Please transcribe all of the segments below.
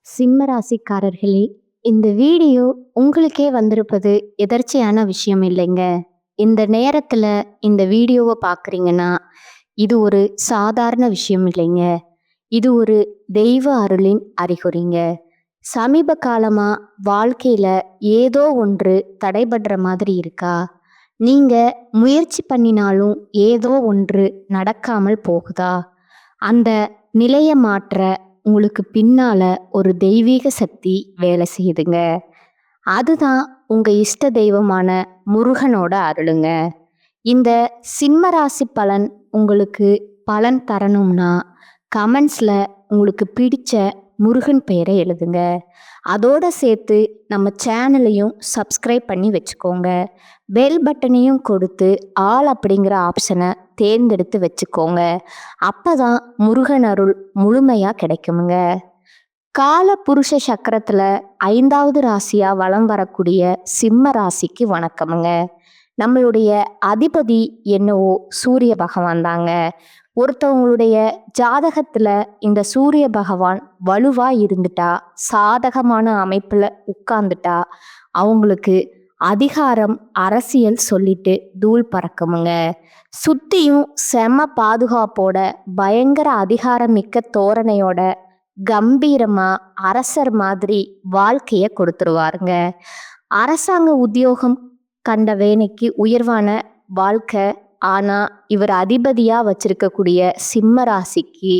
சிம்ம ராசிக்காரர்களே, இந்த வீடியோ உங்களுக்கே வந்திருப்பது எதர்ச்சியான விஷயம் இல்லைங்க. இந்த நேரத்துல இந்த வீடியோவை பார்க்குறீங்கன்னா, இது ஒரு சாதாரண விஷயம் இல்லைங்க. இது ஒரு தெய்வ அருளின் அறிகுறிங்க. சமீப காலமா வாழ்க்கையில ஏதோ ஒன்று தடைபடுற மாதிரி இருக்கா? நீங்க முயற்சி பண்ணினாலும் ஏதோ ஒன்று நடக்காமல் போகுதா? அந்த நிலைய மாற்ற உங்களுக்கு பின்னால ஒரு தெய்வீக சக்தி வேலை செய்யுதுங்க. அதுதான் உங்க இஷ்ட தெய்வமான முருகனோட அருளுங்க. இந்த சிம்ம ராசி பலன் உங்களுக்கு பலன் தரணும்னா கமெண்ட்ஸ்ல உங்களுக்கு பிடிச்ச முருகன் பெயரை எழுதுங்க. அதோட சேர்த்து நம்ம சேனலையும் சப்ஸ்கிரைப் பண்ணி வச்சுக்கோங்க. பெல் பட்டனையும் கொடுத்து ஆல் அப்படிங்கிற ஆப்ஷனை தேர்ந்தெடுத்து வச்சுக்கோங்க. அப்பதான் முருகன் அருள் முழுமையா கிடைக்குமுங்க. கால புருஷ சக்கரத்துல 5வது ராசியா வலம் வரக்கூடிய சிம்ம ராசிக்கு வணக்கமுங்க. நம்மளுடைய அதிபதி என்னவோ சூரிய பகவான் தாங்க. ஒருத்தவங்களுடைய ஜாதகத்துல இந்த சூரிய பகவான் வலுவா இருந்துட்டா, சாதகமான அமைப்புல உட்கார்ந்துட்டா, அவங்களுக்கு அதிகாரம் அரசியல் சொல்லிட்டு தூள் பறக்குமுங்க. சுத்தியும் செம பாதுகாப்போட பயங்கர அதிகாரம் மிக்க தோரணையோட கம்பீரமா அரசர் மாதிரி வாழ்க்கைய கொடுத்துருவாருங்க. அரசாங்க உத்தியோகம் கண்ட வேலைக்கு உயர்வான வாழ்க்கை. ஆனா இவர் அதிபதியா வச்சிருக்கக்கூடிய சிம்ம ராசிக்கு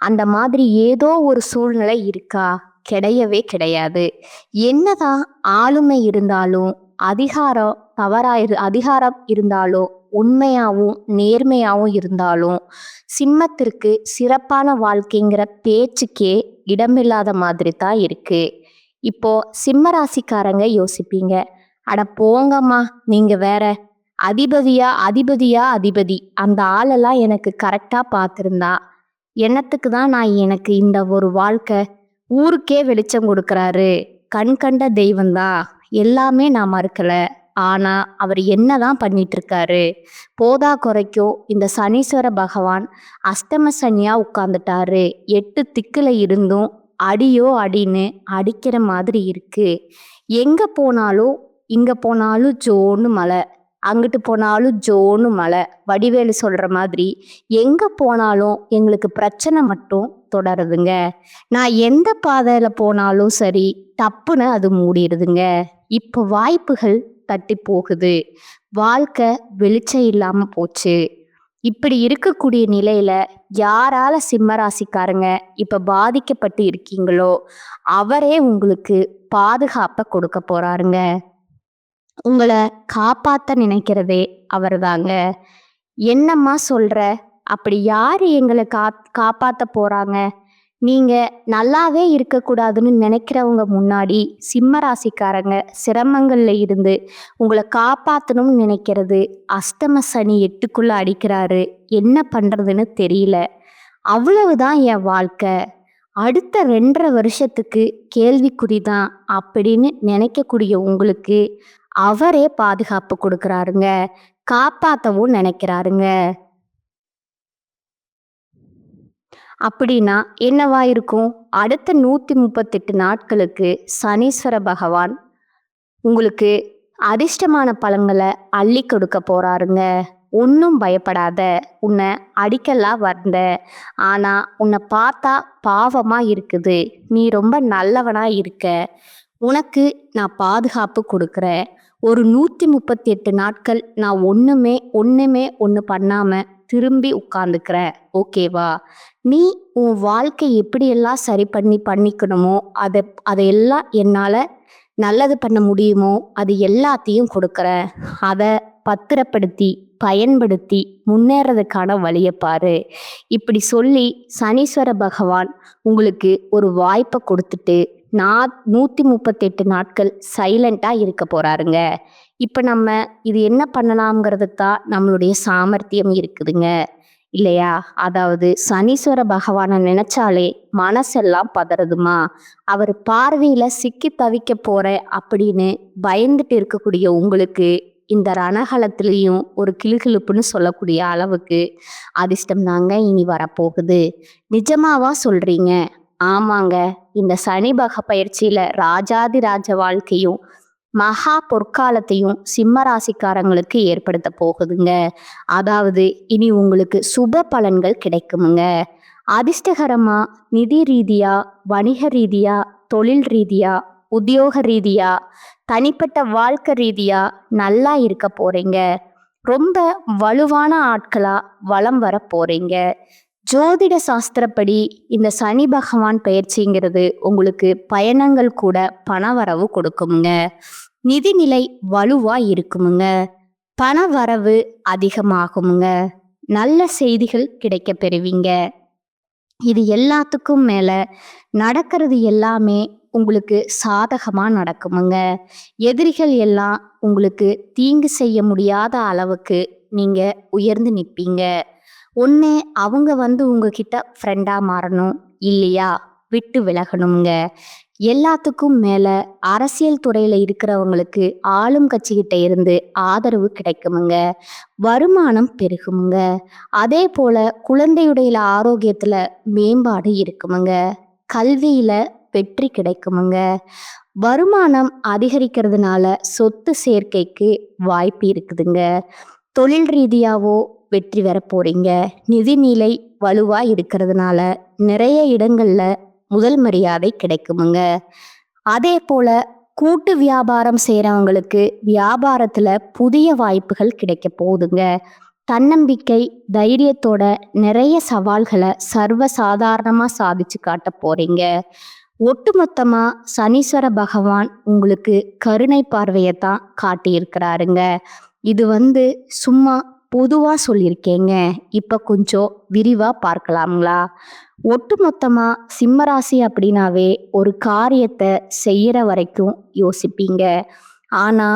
அந்த மாதிரி ஏதோ ஒரு சூழ்நிலை இருக்கா? கிடையவே கிடையாது. என்னதான் ஆளுமை இருந்தாலும் அதிகாரம் இருந்தாலும் உண்மையாவும் நேர்மையாவும் இருந்தாலும் சிம்மத்திற்கு சிறப்பான வாழ்க்கைங்கிற பேச்சுக்கே இடமில்லாத மாதிரி தான் இருக்கு. இப்போ சிம்ம ராசிக்காரங்க யோசிப்பீங்க, அட போங்கம்மா நீங்க வேற, அதிபதி அந்த ஆளெல்லாம் எனக்கு கரெக்டா பார்த்துருந்தா என்னத்துக்கு தான் எனக்கு இந்த ஒரு வாழ்க்கை, ஊருக்கே வெளிச்சம் கொடுக்கறாரு, கண் கண்ட தெய்வம்தான், எல்லாமே நான் மறுக்கல. ஆனா அவர் என்னதான் பண்ணிட்டு இருக்காரு? போதா குறைக்கும் இந்த சனீஸ்வர பகவான் அஷ்டம சனியா உட்கார்ந்துட்டாரு. 8 திக்குல இருந்தும் அடியோ அடின்னு அடிக்கிற மாதிரி இருக்கு. எங்க போனாலும் இங்க போனாலும் ஜோன்னு மழை, அங்கிட்டு போனாலும் ஜோன்னு மழை. வடிவேலு சொல்ற மாதிரி எங்க போனாலும் எங்களுக்கு பிரச்சனை மட்டும் தொடருதுங்க. நான் எந்த பாதையில போனாலும் சரி, தப்புன்னு அது மூடிடுதுங்க. இப்போ வாய்ப்புகள் தட்டி போகுது, வாழ்க்கை வெளிச்சம் இல்லாம போச்சு. இப்படி இருக்கக்கூடிய நிலையில யாரால சிம்ம ராசிக்காரங்க இப்ப பாதிக்கப்பட்டு இருக்கீங்களோ அவரே உங்களுக்கு பாதுகாப்பை கொடுக்க போறாருங்க. உங்களை காப்பாத்த நினைக்கிறதே அவர்தாங்க. என்னம்மா சொல்ற? அப்படி யாரு எங்களை காப்பாத்த போறாங்க? நீங்க நல்லாவே இருக்கக்கூடாதுன்னு நினைக்கிறவங்க முன்னாடி சிம்ம ராசிக்காரங்க சிரமங்கள்ல இருந்து உங்களை காப்பாத்தணும்னு நினைக்கிறது அஷ்டம சனி 8க்குள்ள அடிக்கிறாரு. என்ன பண்றதுன்னு தெரியல, அவ்வளவுதான் என் வாழ்க்கை, அடுத்த 2.5 வருஷத்துக்கு கேள்விக்குறிதான் அப்படின்னு நினைக்கக்கூடிய உங்களுக்கு அவரே பாதுகாப்பு கொடுக்கறாருங்க, காப்பாத்தவும் நினைக்கிறாருங்க. அப்படின்னா என்னவா இருக்கும்? அடுத்த 138 நாட்களுக்கு சனீஸ்வர பகவான் உங்களுக்கு அதிர்ஷ்டமான பலன்களை அள்ளி கொடுக்க போறாருங்க. ஒன்றும் பயப்படாத, உன்னை அடிக்கலாம் வந்த, ஆனா உன்னை பார்த்தா பாவமா இருக்குது, நீ ரொம்ப நல்லவனா இருக்க, உனக்கு நான் பாதுகாப்பு கொடுக்குறேன். ஒரு 138 நாட்கள் நான் ஒன்று பண்ணாம திரும்பி உட்கார்ந்துக்கிறேன், ஓகேவா? நீ உன் வாழ்க்கை எப்படியெல்லாம் சரி பண்ணிக்கணுமோ அதையெல்லாம் என்னால் நல்லது பண்ண முடியுமோ அது எல்லாத்தையும் கொடுக்குறேன். அதை பத்திரப்படுத்தி பயன்படுத்தி முன்னேறதுக்கான வழியை பாரு. இப்படி சொல்லி சனீஸ்வர பகவான் உங்களுக்கு ஒரு வாய்ப்பை கொடுத்துட்டு 138 நாட்கள் சைலண்டாக இருக்க போறாருங்க. இப்போ நம்ம இது என்ன பண்ணலாம்ங்கிறதுக்கு தான் நம்மளுடைய சாமர்த்தியம் இருக்குதுங்க, இல்லையா? அதாவது சனீஸ்வர பகவானை நினைச்சாலே மனசெல்லாம் பதறதுமா. அவர் பார்வையில சிக்கி தவிக்க போற அப்படின்னு பயந்துட்டு இருக்கக்கூடிய உங்களுக்கு இந்த ரணகலத்திலையும் ஒரு கிளுகிளுப்புன்னு சொல்லக்கூடிய அளவுக்கு அதிர்ஷ்டம் தாங்க இனி வரப்போகுது. நிஜமாவா சொல்றீங்க? ஆமாங்க. இந்த சனி பயிற்சியில ராஜாதி ராஜ வாழ்க்கையும், மகா பொற்காலத்தையும் சிம்ம ராசிக்காரங்களுக்கு ஏற்படுத்த போகுதுங்க. அதாவது இனி உங்களுக்கு சுப பலன்கள் கிடைக்குமுங்க. அதிர்ஷ்டகரமா நிதி ரீதியா, வணிக ரீதியா, தொழில் ரீதியா, உத்தியோக ரீதியா, தனிப்பட்ட வாழ்க்கை ரீதியா நல்லா இருக்க போறீங்க. ரொம்ப வலுவான ஆட்களா வலம் வர போறீங்க. ஜோதிட சாஸ்திரப்படி இந்த சனி பகவான் பயிற்சிங்கிறது உங்களுக்கு பயணங்கள் கூட பணவரவு கொடுக்குமுங்க. நிதிநிலை வலுவா இருக்குமுங்க. பண வரவு அதிகமாகுமுங்க. நல்ல செய்திகள் கிடைக்க பெறுவீங்க. இது எல்லாத்துக்கும் மேல நடக்கிறது எல்லாமே உங்களுக்கு சாதகமா நடக்குமுங்க. எதிரிகள் எல்லாம் உங்களுக்கு தீங்கு செய்ய முடியாத அளவுக்கு நீங்க உயர்ந்து நிற்பீங்க. ஒன்று அவங்க உங்ககிட்ட ஃப்ரெண்டாக மாறணும், இல்லையா விட்டு விலகணுங்க. எல்லாத்துக்கும் மேலே அரசியல் துறையில் இருக்கிறவங்களுக்கு ஆளும் கட்சிக்கிட்ட இருந்து ஆதரவு கிடைக்குமுங்க. வருமானம் பெருகுமுங்க. அதே போல் குழந்தையுடைய ஆரோக்கியத்தில் மேம்பாடு இருக்குமுங்க. கல்வியில் வெற்றி கிடைக்குமுங்க. வருமானம் அதிகரிக்கிறதுனால சொத்து சேர்க்கைக்கு வாய்ப்பு இருக்குதுங்க. தொழில் ரீதியாவோ வெற்றி பெற போறீங்க. நிதிநிலை வலுவா இருக்கிறதுனால நிறைய இடங்கள்ல முதல் மரியாதை கிடைக்குமுங்க. அதே போல கூட்டு வியாபாரம் செய்கிறவங்களுக்கு வியாபாரத்துல புதிய வாய்ப்புகள் கிடைக்க போகுதுங்க. தன்னம்பிக்கை தைரியத்தோட நிறைய சவால்களை சர்வ சாதாரணமா சாதிச்சு காட்ட போறீங்க. ஒட்டுமொத்தமா சனீஸ்வர பகவான் உங்களுக்கு கருணை பார்வையை தான் காட்டியிருக்கிறாருங்க. இது சும்மா பொதுவா சொல்லியிருக்கேங்க. இப்ப கொஞ்சம் விரிவா பார்க்கலாங்களா? ஒட்டுமொத்தமா சிம்மராசி அப்படின்னாவே ஒரு காரியத்தை செய்யற வரைக்கும் யோசிப்பீங்க. ஆனா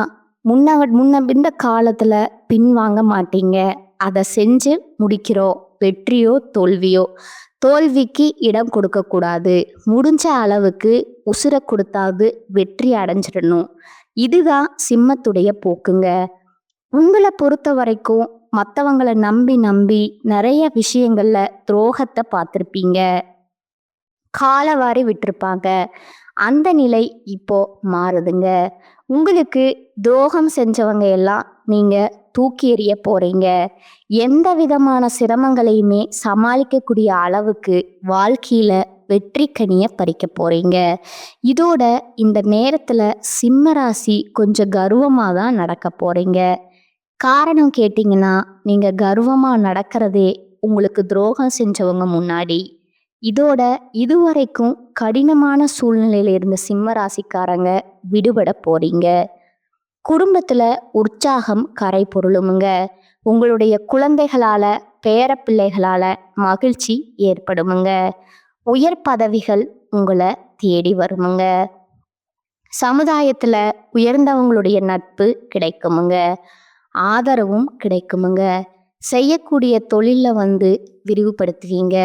முன்ன இந்த காலத்துல பின்வாங்க மாட்டீங்க. அதை செஞ்சு முடிக்கிறோம். வெற்றியோ தோல்வியோ, தோல்விக்கு இடம் கொடுக்க கூடாது. முடிஞ்ச அளவுக்கு உசுர கொடுத்தாவது வெற்றி அடைஞ்சிடணும். இதுதான் சிம்மத்துடைய போக்குங்க. உங்களை பொறுத்த வரைக்கும் மற்றவங்களை நம்பி நம்பி நிறைய விஷயங்கள்ல துரோகத்தை பார்த்துருப்பீங்க. காலவாரி விட்டுருப்பாங்க. அந்த நிலை இப்போ மாறுதுங்க. உங்களுக்கு துரோகம் செஞ்சவங்க எல்லாம் நீங்க தூக்கி எறிய போறீங்க. எந்த விதமான சிரமங்களையுமே சமாளிக்கக்கூடிய அளவுக்கு வாழ்க்கையில வெற்றி கனிய பறிக்க போறீங்க. இதோட இந்த நேரத்துல சிம்மராசி கொஞ்சம் கர்வமா தான் நடக்க போறீங்க. காரணம் கேட்டிங்கன்னா, நீங்க கர்வமா நடக்கிறதே உங்களுக்கு துரோகம் செஞ்சவங்க முன்னாடி. இதோட இதுவரைக்கும் கடினமான சூழ்நிலையில இருந்த சிம்ம ராசிக்காரங்க விடுபட போறீங்க. குடும்பத்துல உற்சாகம் கரை பொருளுமுங்க. உங்களுடைய குழந்தைகளால, பேரப்பிள்ளைகளால மகிழ்ச்சி ஏற்படுமுங்க. உயர் பதவிகள் உங்களை தேடி வருமுங்க. சமுதாயத்துல உயர்ந்தவங்களுடைய நட்பு கிடைக்குமுங்க. ஆதரவும் கிடைக்குமுங்க. செய்யக்கூடிய தொழில விரிவுபடுத்துவீங்க.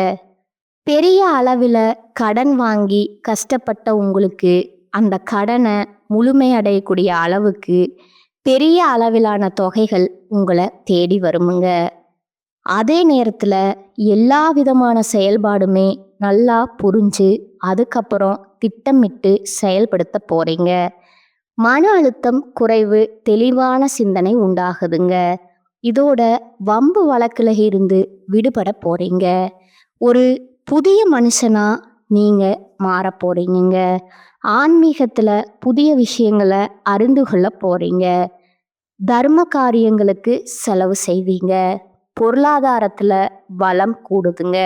பெரிய அளவில் கடன் வாங்கி கஷ்டப்பட்ட உங்களுக்கு அந்த கடனை முழுமையடையக்கூடிய அளவுக்கு பெரிய அளவிலான தொகைகள் உங்களை தேடி வருமுங்க. அதே நேரத்தில் எல்லா விதமான செயல்பாடுமே நல்லா புரிஞ்சு அதுக்கப்புறம் திட்டமிட்டு செயல்படுத்த போறீங்க. மன அழுத்தம் குறைவு, தெளிவான சிந்தனை உண்டாகுதுங்க. இதோட வம்பு வழக்குல இருந்து விடுபட போறீங்க. ஒரு புதிய மனுஷனா நீங்க மாற போறீங்க. ஆன்மீகத்துல புதிய விஷயங்களை அறிந்து கொள்ள போறீங்க. தர்ம காரியங்களுக்கு செலவு செய்வீங்க. பொருளாதாரத்துல வளம் கூடுதுங்க.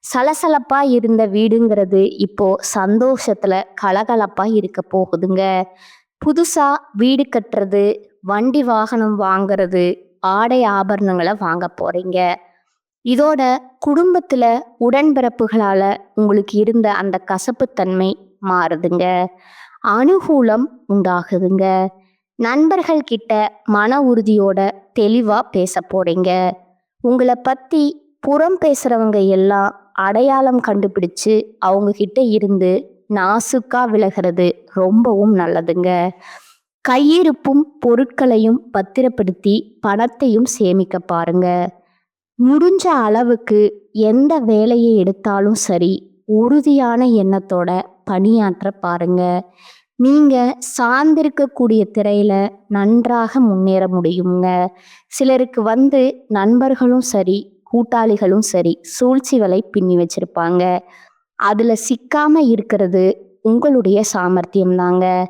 சலசலப்பா இருந்த வீடுங்கிறது இப்போ சந்தோஷத்துல கலகலப்பா இருக்க போகுதுங்க. புதுசா வீடு கட்டுறது, வண்டி வாகனம் வாங்குறது, ஆடை ஆபரணங்களை வாங்க போறீங்க. இதோட குடும்பத்துல உடன்பிறப்புகளால உங்களுக்கு இருந்த அந்த கசப்புத்தன்மை மாறுதுங்க. அனுகூலம் உண்டாகுதுங்க. நண்பர்கள் கிட்ட மன உறுதியோட தெளிவா பேச போறீங்க. உங்களை பத்தி புறம் பேசுறவங்க எல்லாம் அடையாளம் கண்டுபிடிச்சு அவங்க கிட்ட இருந்து நாசுக்கா விலகிறது ரொம்பவும் நல்லதுங்க. கையிருப்பும் பொருட்களையும் பத்திரப்படுத்தி பணத்தையும் சேமிக்க பாருங்க. முடிஞ்ச அளவுக்கு எந்த வேலையை எடுத்தாலும் சரி, உறுதியான எண்ணத்தோட பணியாற்ற பாருங்க. நீங்க சார்ந்திருக்கக்கூடிய திரையில நன்றாக முன்னேற முடியுங்க. சிலருக்கு நண்பர்களும் சரி, கூட்டாளிகளும் சரி சூழ்ச்சி வலை பின்னி வச்சிருப்பாங்க. அதுல சிக்காம இருக்கிறது உங்களுடைய சாமர்த்தியம் தாங்க.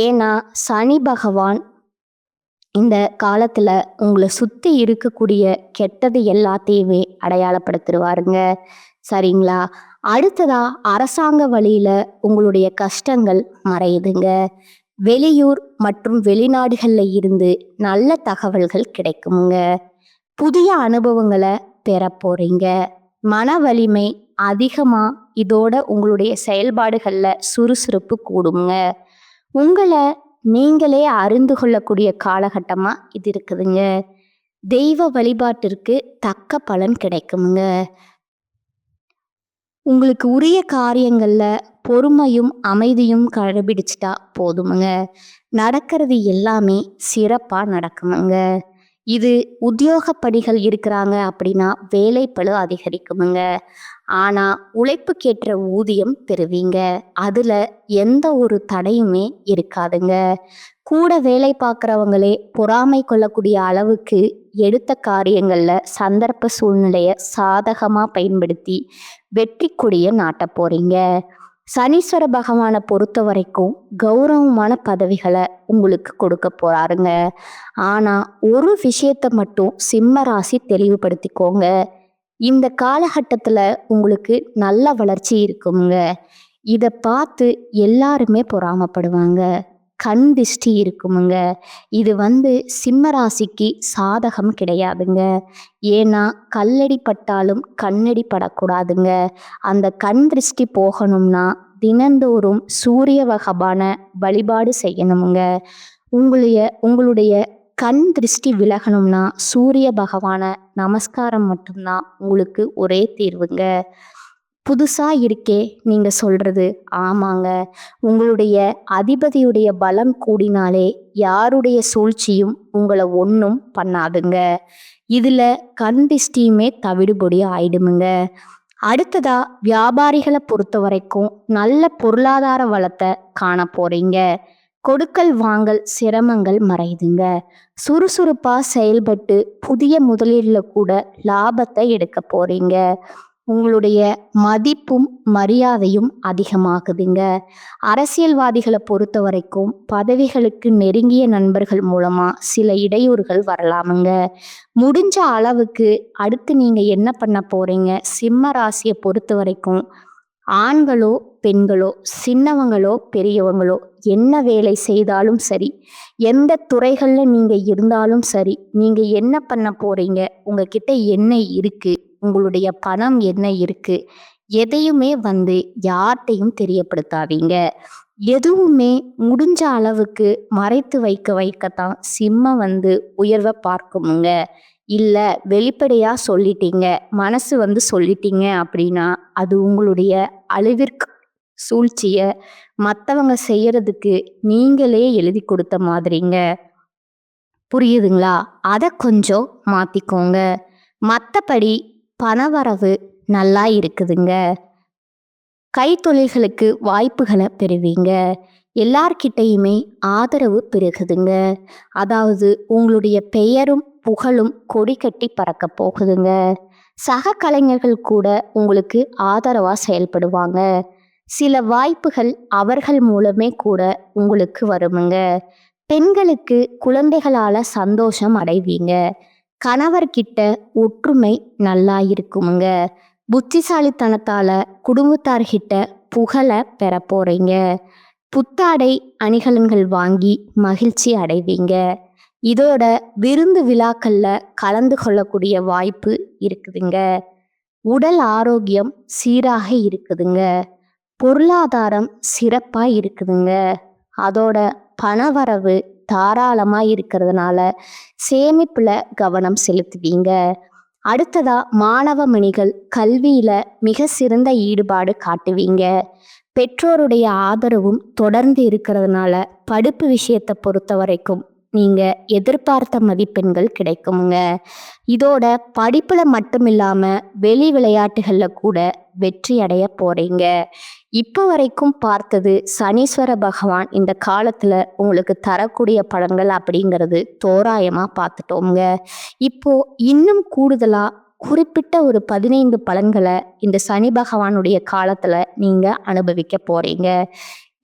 ஏன்னா சனி பகவான் இந்த காலத்துல உங்களை சுத்தி இருக்கக்கூடிய கெட்டது எல்லாத்தையுமே அடையாளப்படுத்திடுவாருங்க. சரிங்களா? அடுத்ததா அரசாங்க வழியில உங்களுடைய கஷ்டங்கள் மறையுதுங்க. வெளியூர் மற்றும் வெளிநாடுகள்ல இருந்து நல்ல தகவல்கள் கிடைக்குங்க. புதிய அனுபவங்களை பெற போறீங்க. மன வலிமை அதிகமா இதோட உங்களுடைய செயல்பாடுகள்ல சுறுசுறுப்பு கூடுங்க. உங்களை நீங்களே அறிந்து கொள்ளக்கூடிய காலகட்டமா இது இருக்குதுங்க. தெய்வ வழிபாட்டிற்கு தக்க பலன் கிடைக்குங்க. உங்களுக்கு உரிய காரியங்கள்ல பொறுமையும் அமைதியும் கடைபிடிச்சிட்டா போதுமுங்க. நடக்கிறது எல்லாமே சிறப்பா நடக்குமுங்க. இது உத்தியோகப்படிகள் இருக்கிறாங்க அப்படின்னா வேலைப்பளு அதிகரிக்குமுங்க. ஆனா உழைப்புக்கேற்ற ஊதியம் பெறுவீங்க. அதுல எந்த ஒரு தடையுமே இருக்காதுங்க. கூட வேலை பார்க்குறவங்களே பொறாமை கொள்ளக்கூடிய அளவுக்கு எடுத்த காரியங்கள்ல சந்தர்ப்ப சூழ்நிலைய சாதகமா பயன்படுத்தி வெற்றி கொடிய நாட்ட போறீங்க. சனீஸ்வர பகவானை பொறுத்த வரைக்கும் கௌரவமான பதவிகளை உங்களுக்கு கொடுக்க போறாருங்க. ஆனா ஒரு விஷயத்த மட்டும் சிம்ம ராசி தெளிவுபடுத்திக்கோங்க. இந்த காலகட்டத்துல உங்களுக்கு நல்ல வளர்ச்சி இருக்குங்க. இதை பார்த்து எல்லாருமே பொறாமப்படுவாங்க. கண் திஷ்டி இருக்குமுங்க. இது சிம்ம ராசிக்கு சாதகம் கிடையாதுங்க. ஏன்னா கல்லடி பட்டாலும் கண்ணடி படக்கூடாதுங்க. அந்த கண் திருஷ்டி போகணும்னா தினந்தோறும் சூரிய பகவான வழிபாடு செய்யணுமுங்க. உங்களுடைய கண் திருஷ்டி விலகணும்னா சூரிய பகவான நமஸ்காரம் மட்டும்தான் உங்களுக்கு ஒரே தீர்வுங்க. புதுசா இருக்கே நீங்க சொல்றது ஆமாங்க. உங்களுடைய அதிபதியுடைய பலம் கூடினாலே யாருடைய சூழ்ச்சியும் உங்களை ஒன்றும் பண்ணாதுங்க. இதுல கண் திஷ்டியுமே தவிடுபொடி ஆயிடுமுங்க. அடுத்ததா வியாபாரிகளை பொறுத்த வரைக்கும் நல்ல பொருளாதார வளத்தை காண போறீங்க. கொடுக்கல் வாங்கல் சிரமங்கள் மறையுதுங்க. சுறுசுறுப்பா செயல்பட்டு புதிய முதலீடுல கூட லாபத்தை எடுக்க போறீங்க. உங்களுடைய மதிப்பும் மரியாதையும் அதிகமாகுதுங்க. அரசியல்வாதிகளை பொறுத்த வரைக்கும் பதவிகளுக்கு நெருங்கிய நண்பர்கள் மூலமா சில இடையூறுகள் வரலாமுங்க. முடிஞ்ச அளவுக்கு அடுத்து நீங்க என்ன பண்ண போறீங்க? சிம்ம ராசியை பொறுத்த வரைக்கும் ஆண்களோ பெண்களோ சின்னவங்களோ பெரியவங்களோ என்ன வேலை செய்தாலும் சரி, எந்த துறைகள்ல நீங்க இருந்தாலும் சரி, நீங்க என்ன பண்ண போறீங்க, உங்ககிட்ட என்ன இருக்கு, உங்களுடைய பணம் என்ன இருக்கு, எதையுமே யார்கிட்டையும் தெரியப்படுத்தாதீங்க. எதுவுமே முடிஞ்ச அளவுக்கு மறைத்து வைக்கத்தான் சிம்ம உயர்வை பார்க்குமுங்க. இல்ல வெளிப்படையா சொல்லிட்டீங்க, மனசு சொல்லிட்டீங்க அப்படின்னா அது உங்களுடைய அழிவிற்கு சூழ்ச்சிய மற்றவங்க செய்யறதுக்கு நீங்களே எழுதி கொடுத்த மாதிரிங்க. புரியுதுங்களா? அதை கொஞ்சம் மாத்திக்கோங்க. மற்றபடி பணவரவு நல்லா இருக்குதுங்க. கைத்தொழில்களுக்கு வாய்ப்புகளை பெறுவீங்க. எல்லார்கிட்டையுமே ஆதரவு பெருகுதுங்க. அதாவது உங்களுடைய பெயரும் புகழும் கொடி கட்டி பறக்க போகுதுங்க. சக கலைஞர்கள் கூட உங்களுக்கு ஆதரவா செயல்படுவாங்க. சில வாய்ப்புகள் அவர்கள் மூலமே கூட உங்களுக்கு வருமுங்க. பெண்களுக்கு குழந்தைகளால சந்தோஷம் அடைவீங்க. கணவர்கிட்ட ஒற்றுமை நல்லா இருக்குமுங்க. புத்திசாலித்தனத்தால குடும்பத்தார்கிட்ட புகழை பெற போறீங்க. புத்தாடை அணிகலன்கள் வாங்கி மகிழ்ச்சி அடைவீங்க. இதோட விருந்து விழாக்கள்ல கலந்து கொள்ளக்கூடிய வாய்ப்பு இருக்குதுங்க. உடல் ஆரோக்கியம் சீராக இருக்குதுங்க. பொருளாதாரம் சிறப்பா இருக்குதுங்க. அதோட பணவரவு தாராளமா இருக்கிறதுனால சேமிப்புல கவனம் செலுத்துவீங்க. அடுத்ததா மாணவ மணிகள் கல்வியில மிக சிறந்த ஈடுபாடு காட்டுவீங்க. பெற்றோருடைய ஆதரவும் தொடர்ந்து இருக்கிறதுனால படிப்பு விஷயத்தை பொறுத்த வரைக்கும் நீங்க எதிர்பார்த்த மதிப்பெண்கள் கிடைக்குமுங்க. இதோட படிப்புல மட்டும் இல்லாம வெளி விளையாட்டுகள்ல கூட வெற்றி அடைய போறீங்க. இப்ப வரைக்கும் பார்த்தது சனீஸ்வர பகவான் இந்த காலத்துல உங்களுக்கு தரக்கூடிய பலன்கள் அப்படிங்கிறது தோராயமா பார்த்துட்டோங்க. இப்போ இன்னும் கூடுதலா குறிப்பிட்ட ஒரு 15 பலன்களை இந்த சனி பகவானுடைய காலத்துல நீங்க அனுபவிக்க போறீங்க.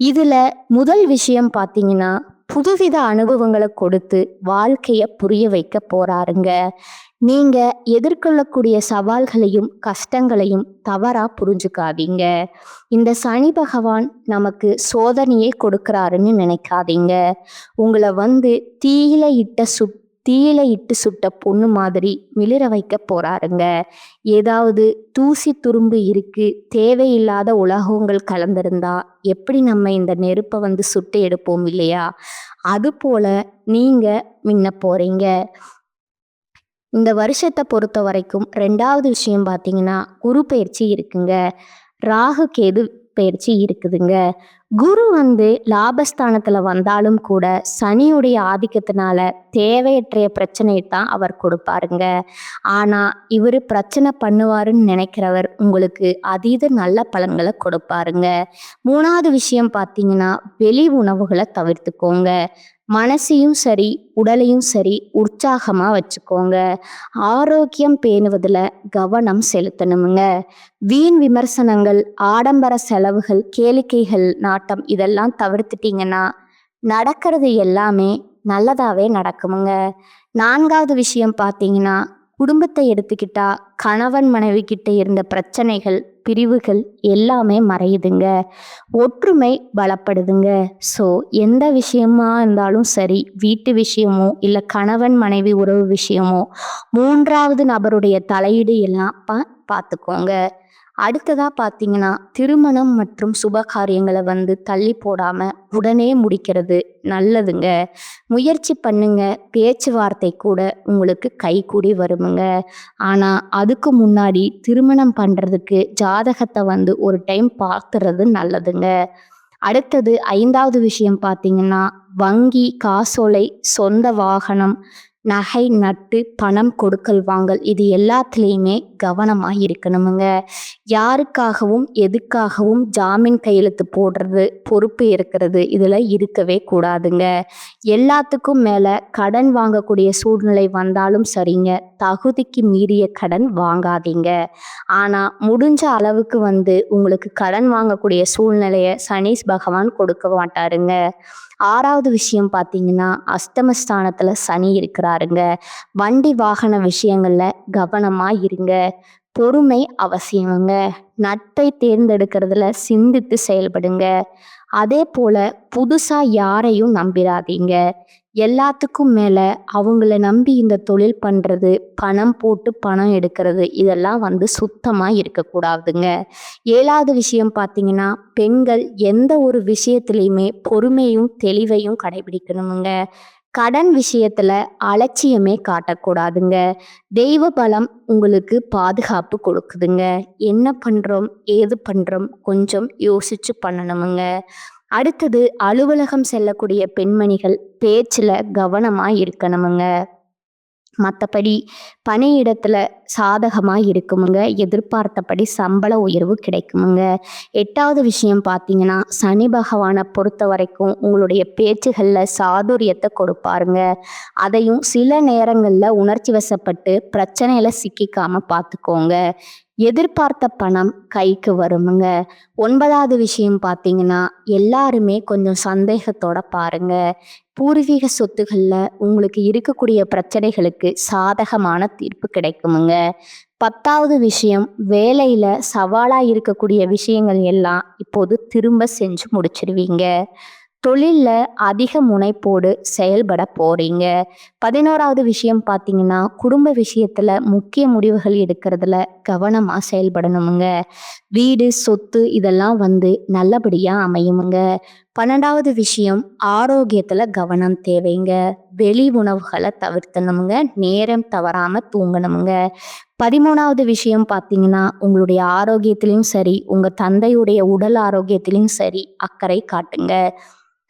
இதுல முதல் விஷயம் பார்த்தீங்கன்னா, புதுவித அனுபவங்களை கொடுத்து வாழ்க்கைய புரிய வைக்க போறாருங்க. நீங்க எதிர்கொள்ளக்கூடிய சவால்களையும் கஷ்டங்களையும் தவறா புரிஞ்சுக்காதீங்க. இந்த சனி பகவான் நமக்கு சோதனையே கொடுக்கறாருன்னு நினைக்காதீங்க. உங்களை தீயில இட்டு சுட்ட பொண்ணு மாதிரி மிளிர வைக்க போறாருங்க. ஏதாவது தூசி துரும்பு இருக்கு, தேவையில்லாத உலோகங்கள் கலந்திருந்தா எப்படி நம்ம இந்த நெருப்பை சுட்டு எடுப்போம் இல்லையா? அது போல நீங்க மின்ன போறீங்க. இந்த வருஷத்தை பொறுத்த வரைக்கும் 2வது விஷயம் பார்த்தீங்கன்னா, குரு பெயர்ச்சி இருக்குங்க. ராகு கேது பெயர்ச்சி இருக்குதுங்க. குரு லாபஸ்தானத்துல வந்தாலும் கூட சனியுடைய ஆதிக்கத்தினால தேவையற்ற பிரச்சனையை தான் அவர் கொடுப்பாருங்க. ஆனா இவர் பிரச்சனை பண்ணுவாருன்னு நினைக்கிறவர் உங்களுக்கு அதீத நல்ல பலன்களை கொடுப்பாருங்க. 3வது விஷயம் பார்த்தீங்கன்னா, வெளி உணவுகளை தவிர்த்துக்கோங்க. மனசையும் சரி உடலையும் சரி உற்சாகமா வச்சுக்கோங்க. ஆரோக்கியம் பேணுவதில் கவனம் செலுத்தணுங்க. வீண் விமர்சனங்கள், ஆடம்பர செலவுகள், கேளிக்கைகள் நாட்டம் இதெல்லாம் தவிர்த்துட்டீங்கன்னா நடக்கிறது எல்லாமே நல்லதாவே நடக்குமுங்க. 4வது விஷயம் பார்த்தீங்கன்னா, குடும்பத்தை எடுத்துக்கிட்டா கணவன் மனைவி கிட்ட இருந்த பிரச்சனைகள், பிரிவுகள் எல்லாமே மறையுதுங்க. ஒற்றுமை பலப்படுதுங்க. ஸோ எந்த விஷயமா இருந்தாலும் சரி, வீட்டு விஷயமோ இல்லை கணவன் மனைவி உறவு விஷயமோ 3வது நபருடைய தலையீடு எல்லாம் பார்த்துக்கோங்க. அடுத்ததா பார்த்தீங்கன்னா, திருமணம் மற்றும் சுபகாரியங்களை தள்ளி போடாம உடனே முடிக்கிறது நல்லதுங்க. முயற்சி பண்ணுங்க. பேச்சுவார்த்தை கூட உங்களுக்கு கைகூடி வருமுங்க. ஆனா அதுக்கு முன்னாடி திருமணம் பண்றதுக்கு ஜாதகத்தை ஒரு டைம் பார்த்துறது நல்லதுங்க. அடுத்தது 5வது விஷயம் பார்த்தீங்கன்னா, வங்கி, காசோலை, சொந்த வாகனம், நகை, நட்டு, பணம் கொடுக்கல் வாங்கல் இது எல்லாத்துலேயுமே கவனமாக இருக்கணுமுங்க. யாருக்காகவும் எதுக்காகவும் ஜாமீன் கையெழுத்து போடுறது, பொறுப்பு இருக்கிறது இதில் இருக்கவே கூடாதுங்க. எல்லாத்துக்கும் மேலே கடன் வாங்கக்கூடிய சூழ்நிலை வந்தாலும் சரிங்க, தகுதிக்கு மீறிய கடன் வாங்காதீங்க. ஆனால் முடிஞ்ச அளவுக்கு உங்களுக்கு கடன் வாங்கக்கூடிய சூழ்நிலையை சனீஸ் பகவான் கொடுக்க மாட்டாருங்க. 6வது விஷயம் பார்த்தீங்கன்னா, அஷ்டமஸ்தானத்தில் சனி இருக்கிறாருங்க. வண்டி வாகன விஷயங்கள்ல கவனமா இருங்க. பொறுமை அவசியமுங்க. நட்பை தேர்ந்தெடுக்கிறதுல சிந்தித்து செயல்படுங்க. அதே போல புதுசா யாரையும் நம்பிடாதீங்க. எல்லாத்துக்கும் மேல அவங்கள நம்பி இந்த தொழில் பண்றது, பணம் போட்டு பணம் எடுக்கிறது இதெல்லாம் சுத்தமா இருக்கக்கூடாதுங்க. 7வது விஷயம் பார்த்தீங்கன்னா, பெண்கள் எந்த ஒரு விஷயத்திலையுமே பொறுமையும் தெளிவையும் கடைபிடிக்கணுமுங்க. கடன் விஷயத்துல அலட்சியமே காட்டக்கூடாதுங்க. தெய்வ பலம் உங்களுக்கு பாதுகாப்பு கொடுக்குதுங்க. என்ன பண்றோம் ஏது பண்றோம் கொஞ்சம் யோசிச்சு பண்ணணுமுங்க. அடுத்தது அலுவலகம் செல்லக்கூடிய பெண்மணிகள் பேச்சுல கவனமா இருக்கணுமுங்க. மற்றபடி பணியிடத்துல சாதகமாக இருக்குமுங்க. எதிர்பார்த்தபடி சம்பள உயர்வு கிடைக்குமுங்க. 8வது விஷயம் பார்த்தீங்கன்னா, சனி பகவானை பொறுத்த வரைக்கும் உங்களுடைய பேச்சுகளில் சாதுரியத்தை கொடுப்பாருங்க. அதையும் சில நேரங்களில் உணர்ச்சி வசப்பட்டு பிரச்சனையில் சிக்கிக்காம பார்த்துக்கோங்க. எதிர்பார்த்த பணம் கைக்கு வருமுங்க. 9வது விஷயம் பார்த்தீங்கன்னா, எல்லாருமே கொஞ்சம் சந்தேகத்தோட பாருங்க. பூர்வீக சொத்துக்கள்ல உங்களுக்கு இருக்கக்கூடிய பிரச்சனைகளுக்கு சாதகமான தீர்ப்பு கிடைக்குமுங்க. 10வது விஷயம், வேலையில சவாலா இருக்கக்கூடிய விஷயங்கள் எல்லாம் இப்போது திரும்ப செஞ்சு முடிச்சிருவீங்க. தொழில்ல அதிக முனைப்போடு செயல்பட போறீங்க. 11வது விஷயம் பார்த்தீங்கன்னா, குடும்ப விஷயத்துல முக்கிய முடிவுகள் எடுக்கிறதுல கவனமா செயல்படணுமுங்க. வீடு, சொத்து இதெல்லாம் நல்லபடியா அமையுமுங்க. 12வது விஷயம், ஆரோக்கியத்துல கவனம் தேவைங்க. வெளி உணவுகளை தவிர்த்தணுமுங்க. நேரம் தவறாம தூங்கணுமுங்க. 13வது விஷயம் பார்த்தீங்கன்னா, உங்களுடைய ஆரோக்கியத்திலையும் சரி, உங்க தந்தையுடைய உடல் ஆரோக்கியத்திலையும் சரி அக்கறை காட்டுங்க.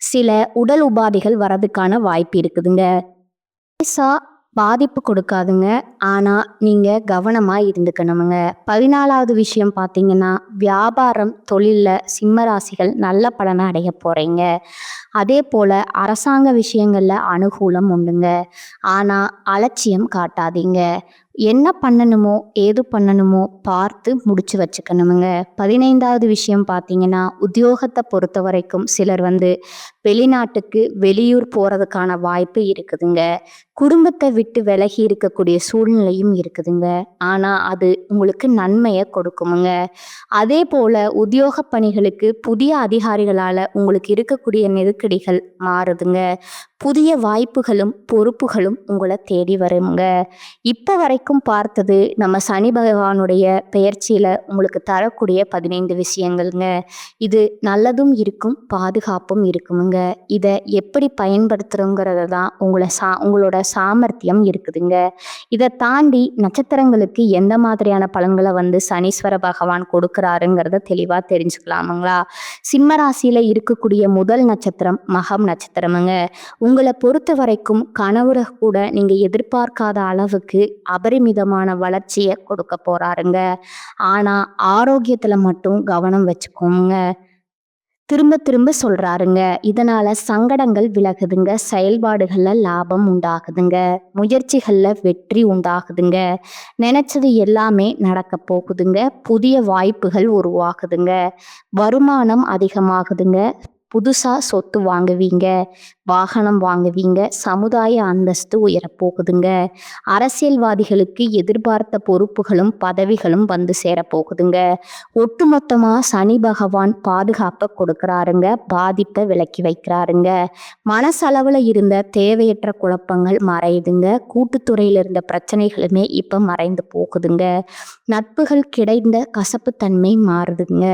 சில உடல் உபாதைகள் வரதுக்கான வாய்ப்பு இருக்குதுங்க. பெருசா பாதிப்பு கொடுக்காதுங்க. ஆனா, நீங்க கவனமா இருந்துக்கணுமுங்க. 14வது விஷயம் பார்த்தீங்கன்னா, வியாபாரம், தொழில்ல சிம்ம ராசிகள் நல்ல பலன அடைய போறீங்க. அதேபோல அரசாங்க விஷயங்கள்ல அனுகூலம் உண்டுங்க. ஆனா, அலட்சியம் காட்டாதீங்க. என்ன பண்ணணுமோ, ஏது பண்ணணுமோ பார்த்து முடிச்சு வச்சுக்கணுமுங்க. 15வது விஷயம் பார்த்தீங்கன்னா, உத்தியோகத்த பொறுத்தவரைக்கும் சிலர் வெளிநாட்டுக்கு, வெளியூர் போறதுக்கான வாய்ப்பு இருக்குதுங்க. குடும்பத்த விட்டு விலகி இருக்கக்கூடிய சூழ்நிலையும் இருக்குதுங்க. ஆனா, அது உங்களுக்கு நன்மைய கொடுக்குமுங்க. அதேபோல உத்தியோக பணிகளுக்கு புதிய அதிகாரிகளால உங்களுக்கு இருக்கக்கூடிய நெருக்கடிகள் மாறுதுங்க. புதிய வாய்ப்புகளும், பொறுப்புகளும் உங்கள தேடி வருங்க. இப்ப வரைக்கும் பார்த்தது நம்ம சனி பகவானுடைய பெயர்ச்சியில உங்களுக்கு தரக்கூடிய 15 விஷயங்கள்ங்க. இது நல்லதும் இருக்கும், பாதுகாப்பும் இருக்குமுங்க. இத எப்படி பயன்படுத்துறோங்கிறத தான் உங்களோட சாமர்த்தியம் இருக்குதுங்க. இத தாண்டி நட்சத்திரங்களுக்கு எந்த மாதிரியான பலன்கள சனீஸ்வர பகவான் கொடுக்குறாருங்கிறத தெளிவா தெரிஞ்சுக்கலாமுங்களா? சிம்ம ராசியில இருக்கக்கூடிய முதல் நட்சத்திரம் மகம் நட்சத்திரமுங்க. உங்கள பொறுத்த வரைக்கும் கணவர கூட நீங்க எதிர்பார்க்காத அளவுக்கு அபரிமிதமான வளர்ச்சிய கொடுக்க போறாருங்க. ஆனா, ஆரோக்கியத்துல மட்டும் கவனம் வச்சுக்கோங்க. திரும்ப திரும்ப சொல்றாருங்க. இதனால சங்கடங்கள் விலகுதுங்க. செயல்பாடுகள்ல லாபம் உண்டாகுதுங்க. முயற்சிகள்ல வெற்றி உண்டாகுதுங்க. நினைச்சது எல்லாமே நடக்க போகுதுங்க. புதிய வாய்ப்புகள் உருவாகுதுங்க. வருமானம் அதிகமாகுதுங்க. புதுசா சொத்து வாங்குவீங்க. வாகனம் வாங்குவீங்க. சமுதாய அந்தஸ்து உயரப்போகுதுங்க. அரசியல்வாதிகளுக்கு எதிர்பார்த்த பொறுப்புகளும் பதவிகளும் சேரப்போகுதுங்க. ஒட்டுமொத்தமா சனி பகவான் பாதுகாப்ப கொடுக்கறாருங்க. பாதிப்பை விலக்கி வைக்கிறாருங்க. மனசளவுல இருந்த தேவையற்ற குழப்பங்கள் மறையுதுங்க. கூட்டுத்துறையில இருந்த பிரச்சனைகளுமே இப்ப மறைந்து போகுதுங்க. நட்புகள் கிடைந்த கசப்புத்தன்மை மாறுதுங்க.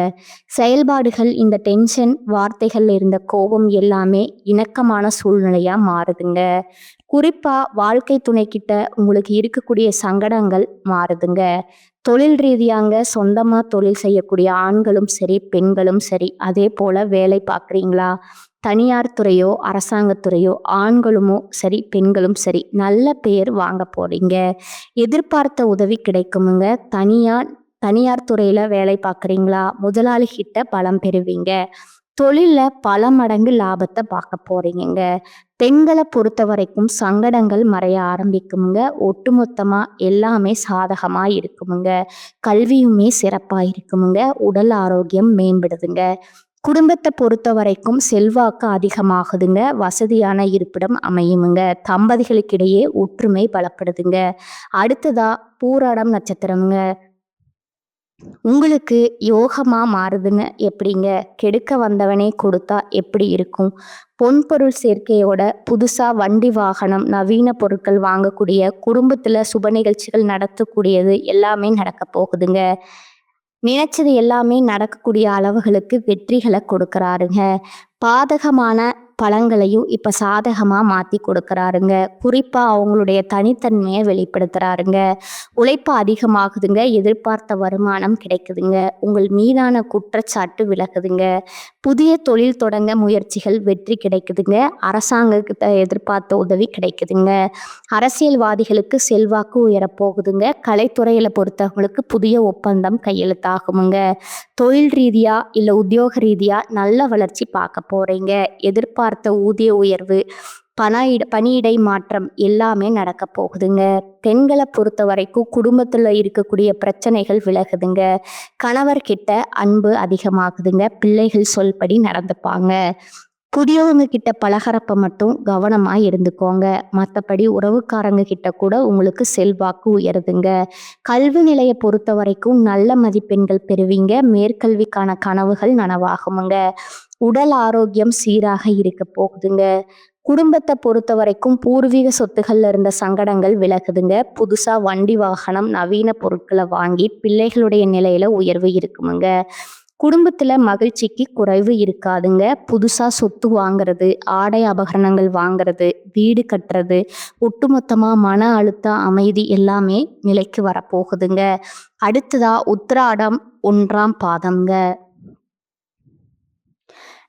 செயல்பாடுகள் இந்த டென்ஷன், வார்த்தைகள்ல இருந்த கோபம் எல்லாமே இணக்கமான சூழ்நிலையா மாறுதுங்க. குறிப்பா வாழ்க்கை துணைக்கிட்ட உங்களுக்கு இருக்கக்கூடிய சங்கடங்கள் மாறுதுங்க. தொழில் ரீதியாங்க சொந்தமா தொழில் செய்யக்கூடிய ஆண்களும் சரி, பெண்களும் சரி, அதே போல வேலை பார்க்குறீங்களா? தனியார் துறையோ, அரசாங்கத் துறையோ, ஆண்களுமோ சரி, பெண்களும் சரி, நல்ல பேர் வாங்க போறீங்க. எதிர்பார்த்த உதவி கிடைக்குமுங்க. தனியார் துறையில வேலை பார்க்குறீங்களா? முதலாளி கிட்ட பலம் பெறுவீங்க. தொழில்ல பல மடங்கு லாபத்தை பார்க்க போறீங்கங்க. பெண்களை பொறுத்த வரைக்கும் சங்கடங்கள் மறைய ஆரம்பிக்குமுங்க. ஒட்டுமொத்தமா எல்லாமே சாதகமா இருக்குமுங்க. கல்வியுமே சிறப்பா இருக்குமுங்க. உடல் ஆரோக்கியம் மேம்படுதுங்க. குடும்பத்தை பொறுத்த வரைக்கும் செல்வாக்கு அதிகமாகுதுங்க. வசதியான இருப்பிடம் அமையுமுங்க. தம்பதிகளுக்கிடையே ஒற்றுமை பலப்படுதுங்க. அடுத்ததா பூராடம் நட்சத்திரம்ங்க. உங்களுக்கு யோகமா மாறுதுங்க. எப்படிங்க? கெடுக்க வந்தவனே கொடுத்தா எப்படி இருக்கும்? பொன்பொருள் சேர்க்கையோட புதுசா வண்டி, வாகனம், நவீன பொருட்கள் வாங்கக்கூடிய, குடும்பத்துல சுப நிகழ்ச்சிகள் நடத்தக்கூடியது எல்லாமே நடக்க போகுதுங்க. நினைச்சது எல்லாமே நடக்கக்கூடிய அளவுகளுக்கு வெற்றிகளை கொடுக்கறாருங்க. பாதகமான பலன்களையும் இப்ப சாதகமா மாத்தி கொடுக்கறாருங்க. குறிப்பா அவங்களுடைய தனித்தன்மையை வெளிப்படுத்துறாருங்க. உழைப்பு அதிகமாகுதுங்க. எதிர்பார்த்த வருமானம் கிடைக்குதுங்க. உங்கள் மீதான குற்றச்சாட்டு விலகுதுங்க. புதிய தொழில் தொடங்க முயற்சிகள் வெற்றி கிடைக்குதுங்க. அரசாங்கத்தை எதிர்பார்த்த உதவி கிடைக்குதுங்க. அரசியல்வாதிகளுக்கு செல்வாக்கு உயரப்போகுதுங்க. கலைத்துறையில பொறுத்தவங்களுக்கு புதிய ஒப்பந்தம் கையெழுத்தாகுமுங்க. தொழில் ரீதியா இல்ல உத்தியோக ரீதியா நல்ல வளர்ச்சி பார்க்க போறீங்க. எதிர்பார்த்த ஊதிய உயர்வு, பணியிடை மாற்றம் எல்லாமே நடக்க போகுதுங்க. பெண்களை பொறுத்த வரைக்கும் குடும்பத்துல இருக்கக்கூடிய பிரச்சனைகள் விலகுதுங்க. கணவர்கிட்ட அன்பு அதிகமாகுதுங்க. பிள்ளைகள் சொல்படி நடந்துப்பாங்க. புதியவங்க கிட்ட பலகரப்ப மட்டும் கவனமா இருந்துக்கோங்க. மற்றபடி உறவுக்காரங்க கிட்ட கூட உங்களுக்கு செல்வாக்கு உயருதுங்க. கல்வி நிலையை பொறுத்த வரைக்கும் நல்ல மதிப்பெண்கள் பெறுவீங்க. மேற்கல்விக்கான கனவுகள் நனவாகுமுங்க. உடல் ஆரோக்கியம் சீராக இருக்க போகுதுங்க. குடும்பத்தை பொறுத்த வரைக்கும் பூர்வீக சொத்துகள்ல இருந்த சங்கடங்கள் விலகுதுங்க. புதுசா வண்டி, வாகனம், நவீன பொருட்களை வாங்கி பிள்ளைகளுடைய நிலையில உயர்வு இருக்குமுங்க. குடும்பத்துல மகிழ்ச்சிக்கு குறைவு இருக்காதுங்க. புதுசா சொத்து வாங்குறது, ஆடை ஆபரணங்கள் வாங்குறது, வீடு கட்டுறது, ஒட்டுமொத்தமா மன அழுத்த அமைதி எல்லாமே நிலைக்கு வரப்போகுதுங்க. அடுத்ததா உத்திராடம் 1ஆம் பாதம்ங்க.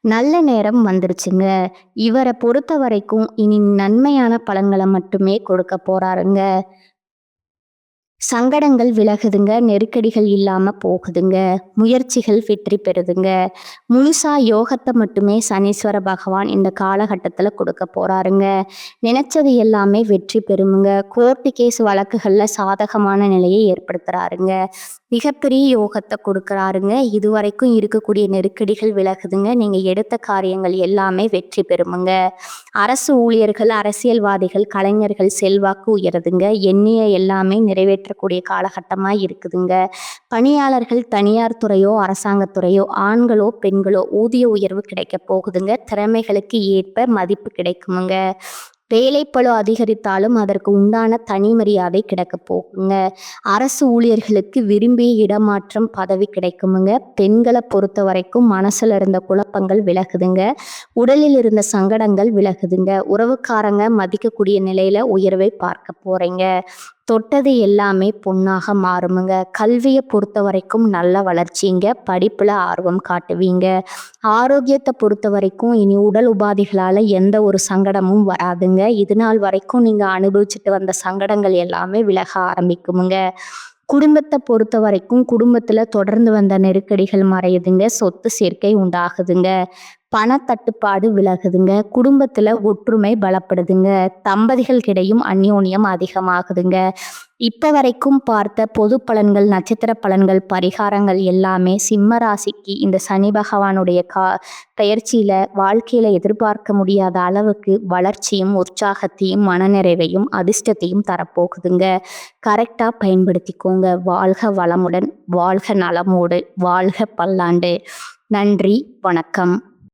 நல்ல நேரம் வந்துருச்சுங்க. இவர பொறுத்தவரைக்கும் இனி நன்மையான பலன்கள மட்டுமே கொடுக்க போறாருங்க. சங்கடங்கள் விலகுதுங்க, நெருக்கடிகள் இல்லாம போகுதுங்க, முயற்சிகள் வெற்றி பெறுதுங்க. முழுசா யோகத்த மட்டுமே சனீஸ்வர பகவான் இந்த காலகட்டத்துல கொடுக்க போறாருங்க. நினைச்சது எல்லாமே வெற்றி பெறுமுங்க. கோர்ட்டு கேஸ் வழக்குகள்ல சாதகமான நிலையை ஏற்படுத்துறாருங்க. மிகப்பெரிய யோகத்த கொடுக்குறாருங்க. இதுவரைக்கும் இருக்கக்கூடிய நெருக்கடிகள் விலகுதுங்க. நீங்க எடுத்த காரியங்கள் எல்லாமே வெற்றி பெறுமுங்க. அரசு ஊழியர்கள், அரசியல்வாதிகள், கலைஞர்கள் செல்வாக்கு உயருதுங்க. எண்ணிய எல்லாமே நிறைவேற்றக்கூடிய காலகட்டமா இருக்குதுங்க. பணியாளர்கள் தனியார் துறையோ, அரசாங்கத் துறையோ, ஆண்களோ, பெண்களோ ஊதிய உயர்வு கிடைக்கப் போகுதுங்க. திறமைகளுக்கு ஏற்ப மதிப்பு கிடைக்குமுங்க. வேலைப்பளு அதிகரித்தாலும் அதற்கு உண்டான தனி மரியாதை கிடைக்கப் போகுங்க. அரசு ஊழியர்களுக்கு விரும்பிய இடமாற்றம், பதவி கிடைக்குமுங்க. பெண்களை பொறுத்த வரைக்கும் மனசுல இருந்த குழப்பங்கள் விலகுதுங்க. உடலில் இருந்த சங்கடங்கள் விலகுதுங்க. உறவுக்காரங்க மதிக்கக்கூடிய நிலையில உயர்வை பார்க்க போறீங்க. தொட்டது எல்லாமே பொன்னாக மாறுமுங்க. கல்வியை பொறுத்த வரைக்கும் நல்ல வளர்ச்சிங்க. படிப்புல ஆர்வம் காட்டுவீங்க. ஆரோக்கியத்தை பொறுத்த வரைக்கும் இனி உடல் உபாதைகளால எந்த ஒரு சங்கடமும் வராதுங்க. இது நாள் வரைக்கும் நீங்க அனுபவிச்சுட்டு வந்த சங்கடங்கள் எல்லாமே விலக ஆரம்பிக்குமுங்க. குடும்பத்தை பொறுத்த வரைக்கும் குடும்பத்துல தொடர்ந்து வந்த நெருக்கடிகள் மறையுதுங்க. சொத்து சேர்க்கை உண்டாகுதுங்க. பணத்தட்டுப்பாடு விலகுதுங்க. குடும்பத்துல ஒற்றுமை பலப்படுதுங்க. தம்பதிகளுக்கிடையும் அந்யோன்யம் அதிகமாகுதுங்க. இப்ப வரைக்கும் பார்த்த பொது பலன்கள், நட்சத்திர பலன்கள், பரிகாரங்கள் எல்லாமே சிம்ம ராசிக்கு இந்த சனி பகவானுடைய பெயர்ச்சியில வாழ்க்கையில எதிர்பார்க்க முடியாத அளவுக்கு வளர்ச்சியும், உற்சாகத்தையும், மனநிறைவையும், அதிர்ஷ்டத்தையும் தரப்போகுதுங்க. கரெக்டா பயன்படுத்திக்கோங்க. வாழ்க வளமுடன், வாழ்க நலமோடு, வாழ்க பல்லாண்டு. நன்றி, வணக்கம்.